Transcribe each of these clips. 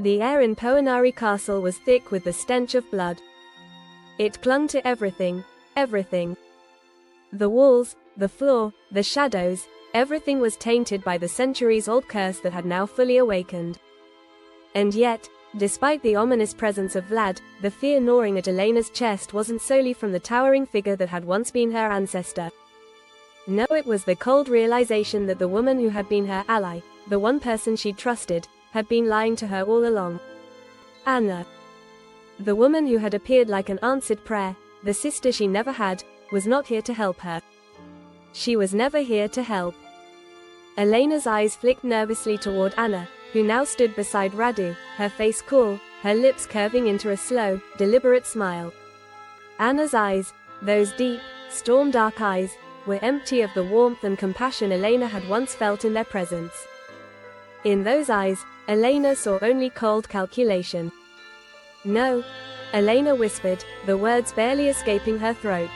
The air in Poenari Castle was thick with the stench of blood. It clung to everything, everything. The walls, the floor, the shadows, everything was tainted by the centuries-old curse that had now fully awakened. And yet, despite the ominous presence of Vlad, the fear gnawing at Elena's chest wasn't solely from the towering figure that had once been her ancestor. No, it was the cold realization that the woman who had been her ally, the one person she'd trusted, had been lying to her all along. Anna. The woman who had appeared like an answered prayer, the sister she never had, was not here to help her. She was never here to help. Elena's eyes flicked nervously toward Anna, who now stood beside Radu, her face cool, her lips curving into a slow, deliberate smile. Anna's eyes, those deep, storm-dark eyes, were empty of the warmth and compassion Elena had once felt in their presence. In those eyes, Elena saw only cold calculation. "No," Elena whispered, the words barely escaping her throat.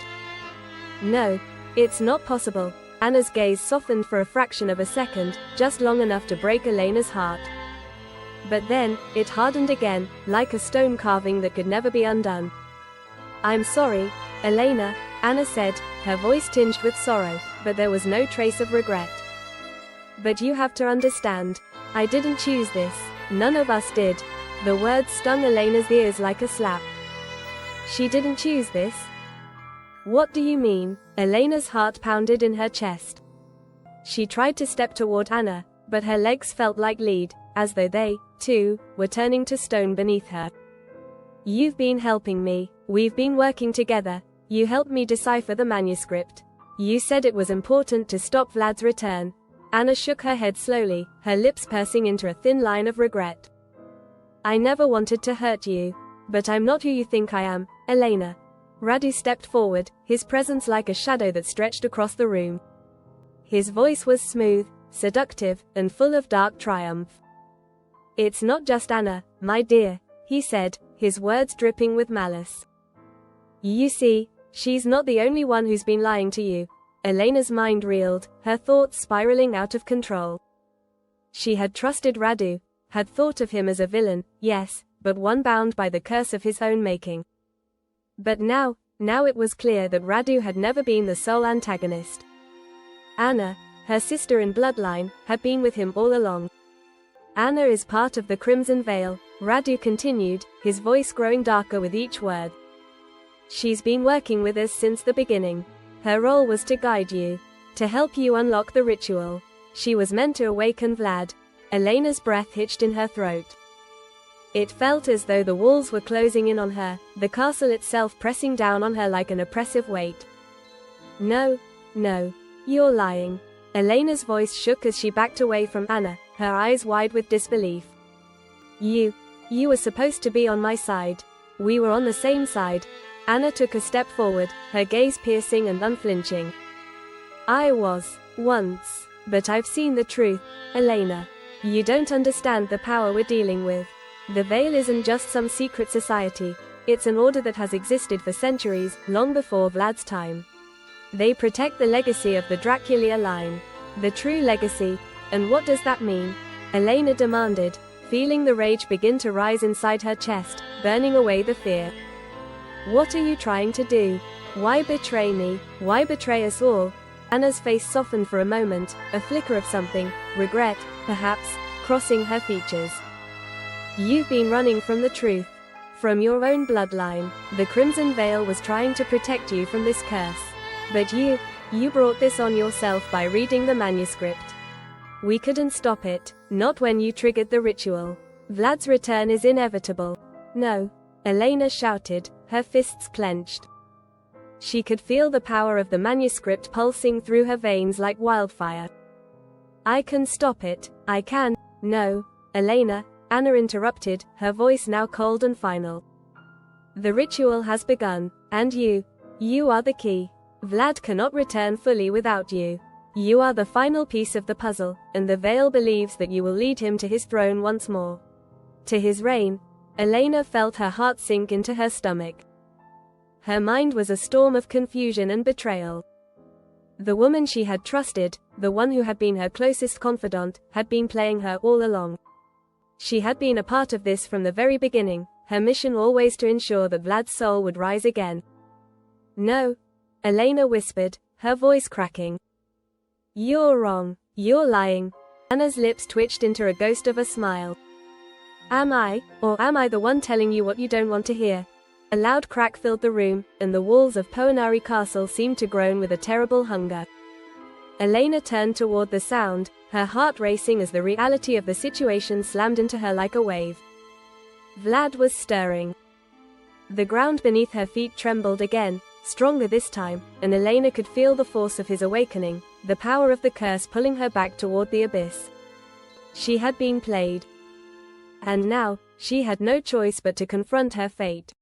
"No, it's not possible." Anna's gaze softened for a fraction of a second, just long enough to break Elena's heart. But then, it hardened again, like a stone carving that could never be undone. "I'm sorry, Elena," Anna said, her voice tinged with sorrow, but there was no trace of regret. "But you have to understand. I didn't choose this. None of us did." The words stung Elena's ears like a slap. "She didn't choose this? What do you mean?" Elena's heart pounded in her chest. She tried to step toward Anna, but her legs felt like lead, as though they, too, were turning to stone beneath her. "You've been helping me. We've been working together. You helped me decipher the manuscript. You said it was important to stop Vlad's return." Anna shook her head slowly, her lips pursing into a thin line of regret. "I never wanted to hurt you. But I'm not who you think I am, Elena." Radu stepped forward, his presence like a shadow that stretched across the room. His voice was smooth, seductive, and full of dark triumph. "It's not just Anna, my dear," he said, his words dripping with malice. "You see, she's not the only one who's been lying to you." Elena's mind reeled, her thoughts spiraling out of control. She had trusted Radu, had thought of him as a villain, yes, but one bound by the curse of his own making. But now it was clear that Radu had never been the sole antagonist. Anna, her sister in bloodline, had been with him all along. "Anna is part of the Crimson Veil," Radu continued, his voice growing darker with each word. "She's been working with us since the beginning. Her role was to guide you, to help you unlock the ritual. She was meant to awaken Vlad." Elena's breath hitched in her throat. It felt as though the walls were closing in on her, the castle itself pressing down on her like an oppressive weight. "No, no, you're lying." Elena's voice shook as she backed away from Anna, her eyes wide with disbelief. You were supposed to be on my side. We were on the same side." Anna took a step forward, her gaze piercing and unflinching. "I was, once. But I've seen the truth, Elena. You don't understand the power we're dealing with. The Veil isn't just some secret society. It's an order that has existed for centuries, long before Vlad's time. They protect the legacy of the Dracula line. The true legacy. And what does that mean?" Elena demanded, feeling the rage begin to rise inside her chest, burning away the fear. "What are you trying to do? Why betray me? Why betray us all?" Anna's face softened for a moment, a flicker of something, regret, perhaps, crossing her features. "You've been running from the truth. From your own bloodline. The Crimson Veil was trying to protect you from this curse. But you brought this on yourself by reading the manuscript. We couldn't stop it, not when you triggered the ritual. Vlad's return is inevitable." "No," Elena shouted, her fists clenched. She could feel the power of the manuscript pulsing through her veins like wildfire. "I can stop it, I can." "No, Elena," Anna interrupted, her voice now cold and final. "The ritual has begun, and you are the key. Vlad cannot return fully without you. You are the final piece of the puzzle, and the Veil believes that you will lead him to his throne once more. To his reign." Elena felt her heart sink into her stomach. Her mind was a storm of confusion and betrayal. The woman she had trusted, the one who had been her closest confidant, had been playing her all along. She had been a part of this from the very beginning, her mission always to ensure that Vlad's soul would rise again. No, Elena whispered, her voice cracking. You're wrong. You're lying. Anna's lips twitched into a ghost of a smile. Am I, or am I the one telling you what you don't want to hear? A loud crack filled the room, and the walls of Poenari Castle seemed to groan with a terrible hunger. Elena turned toward the sound, her heart racing as the reality of the situation slammed into her like a wave. Vlad was stirring. The ground beneath her feet trembled again, stronger this time, and Elena could feel the force of his awakening, the power of the curse pulling her back toward the abyss. She had been played. And now, she had no choice but to confront her fate.